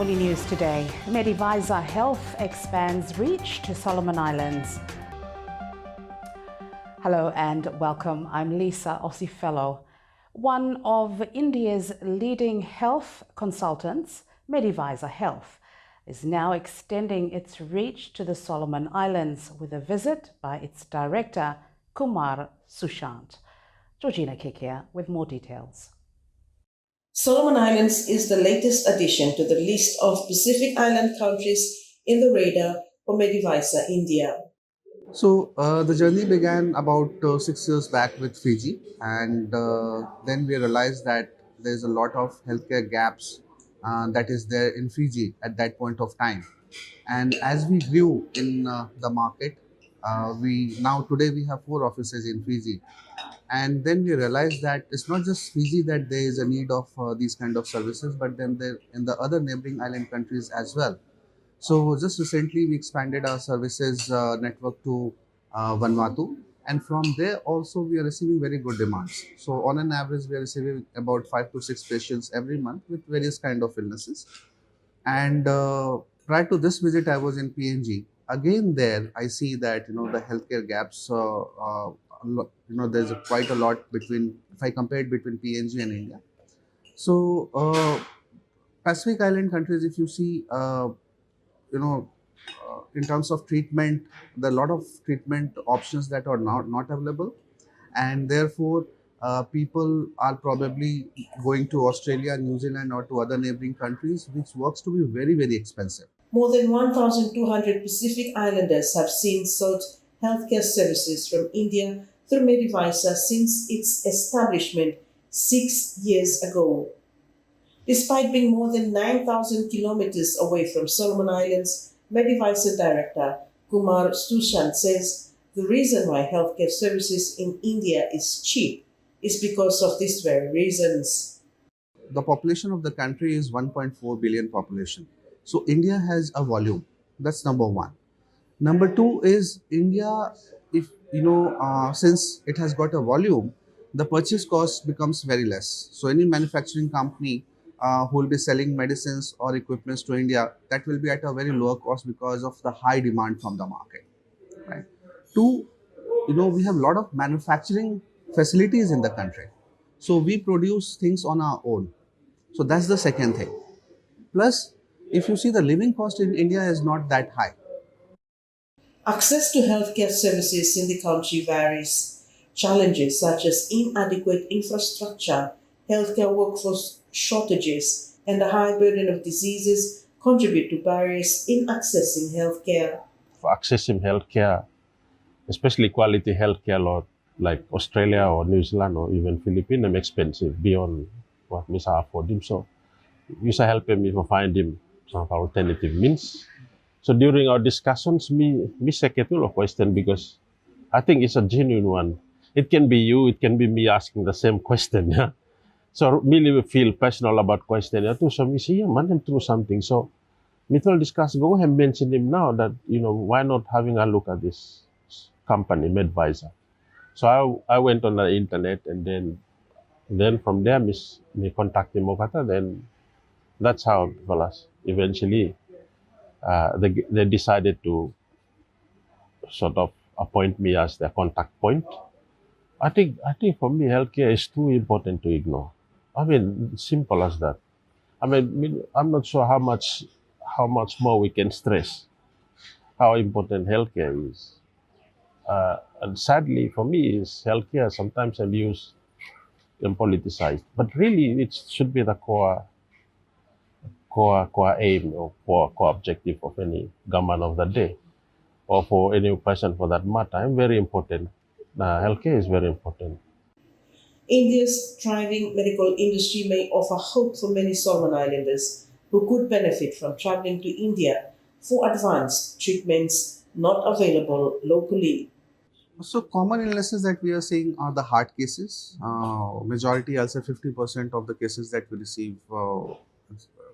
Travel News today. Medivisor Health expands reach to Solomon Islands. Hello and welcome. I'm Lisa Ossifello. One of India's leading health consultants, Medivisor Health, is now extending its reach to the Solomon Islands with a visit by its director, Kumar Sushant. Georgina Kikia with more details. Solomon Islands is the latest addition to the list of Pacific Island countries in the radar for Medivisor India. So the journey began about 6 years back with Fiji, and then we realized that there's a lot of healthcare gaps that is there in Fiji at that point of time. And as we grew in the market, we now today we have 4 offices in Fiji, and then we realized that it's not just Fiji that there is a need of these kind of services, but then there in the other neighboring island countries as well. So just recently we expanded our services network to Vanuatu, and from there also we are receiving very good demands. So on an average we are receiving about 5 to 6 patients every month with various kind of illnesses. And prior to this visit, I was in PNG. Again, there I see that the healthcare gaps. There's quite a lot between if I compare it between PNG and India. So Pacific Island countries, if you see, in terms of treatment, there are a lot of treatment options that are not available, and therefore people are probably going to Australia, New Zealand, or to other neighboring countries, which works to be very, very expensive. More than 1,200 Pacific Islanders have since sought healthcare services from India through Medivisor since its establishment 6 years ago. Despite being more than 9,000 kilometers away from Solomon Islands, Medivisor Director Kumar Sushant says the reason why healthcare services in India is cheap is because of these very reasons. The population of the country is 1.4 billion population. So India has a volume. That's number one. Number two is India, if since it has got a volume, the purchase cost becomes very less. So any manufacturing company who will be selling medicines or equipments to India, that will be at a very lower cost because of the high demand from the market. Right. Two, we have a lot of manufacturing facilities in the country. So we produce things on our own. So that's the second thing. Plus, if you see, the living cost in India is not that high. Access to healthcare services in the country varies. Challenges such as inadequate infrastructure, healthcare workforce shortages, and the high burden of diseases contribute to barriers in accessing healthcare. For accessing healthcare, especially quality healthcare, like Australia or New Zealand or even Philippines, are expensive beyond what we can afford him. So we should help him to find him some alternative means. So during our discussions, me second a question because I think it's a genuine one. It can be you, it can be me asking the same question. Yeah? So really feel personal about question. Yeah, too. So we say, yeah, man, him through something. So we will discuss, go ahead and mention him now that, why not having a look at this company, Medivisor. So I went on the internet and then from there, me contact him, then that's how eventually they decided to sort of appoint me as their contact point. I think for me, healthcare is too important to ignore. I mean, simple as that. I mean, I'm not sure how much more we can stress how important healthcare is. And sadly, for me, is healthcare sometimes abused and politicized. But really, it should be the core aim or core objective of any government of the day, or for any person for that matter. Very important. Healthcare is very important. India's thriving medical industry may offer hope for many Solomon Islanders who could benefit from traveling to India for advanced treatments not available locally. So common illnesses that we are seeing are the heart cases. Majority, I'll say 50% of the cases that we receive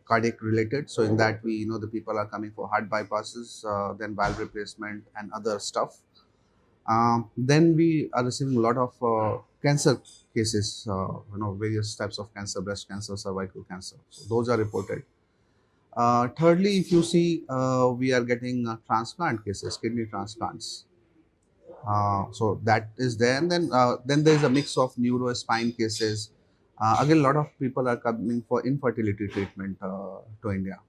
cardiac related. So in that the people are coming for heart bypasses, then valve replacement and other stuff. Then we are receiving a lot of cancer cases, various types of cancer, breast cancer, cervical cancer. So those are reported. Thirdly, if you see, we are getting transplant cases, kidney transplants. So that is there, and then there is a mix of neuro spine cases. Again, a lot of people are coming for infertility treatment to India.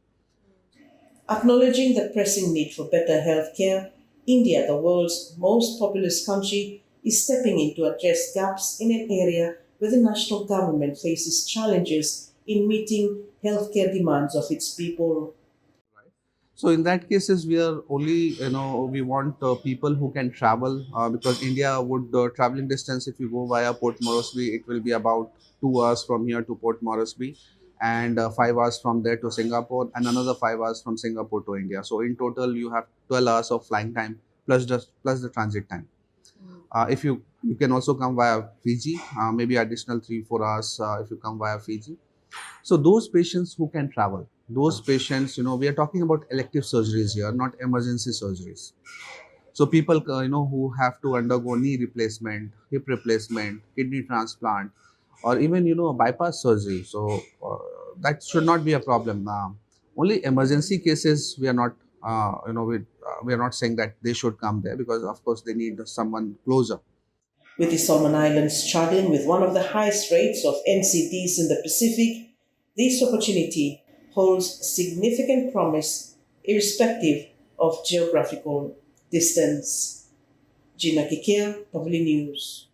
Acknowledging the pressing need for better healthcare, India, the world's most populous country, is stepping in to address gaps in an area where the national government faces challenges in meeting healthcare demands of its people. So in that cases, we are only, we want people who can travel, because India would, traveling distance, if you go via Port Moresby, it will be about 2 hours from here to Port Moresby, and 5 hours from there to Singapore, and another 5 hours from Singapore to India. So in total, you have 12 hours of flying time plus the transit time. If you can also come via Fiji, maybe additional 3-4 hours if you come via Fiji. So those patients who can travel, those patients, we are talking about elective surgeries here, not emergency surgeries. So people, who have to undergo knee replacement, hip replacement, kidney transplant, or even, a bypass surgery. So that should not be a problem. Only emergency cases, we are not, we are not saying that they should come there, because of course they need someone closer. With the Solomon Islands struggling with one of the highest rates of NCDs in the Pacific, this opportunity holds significant promise irrespective of geographical distance. Gina Kikea, Pavili News.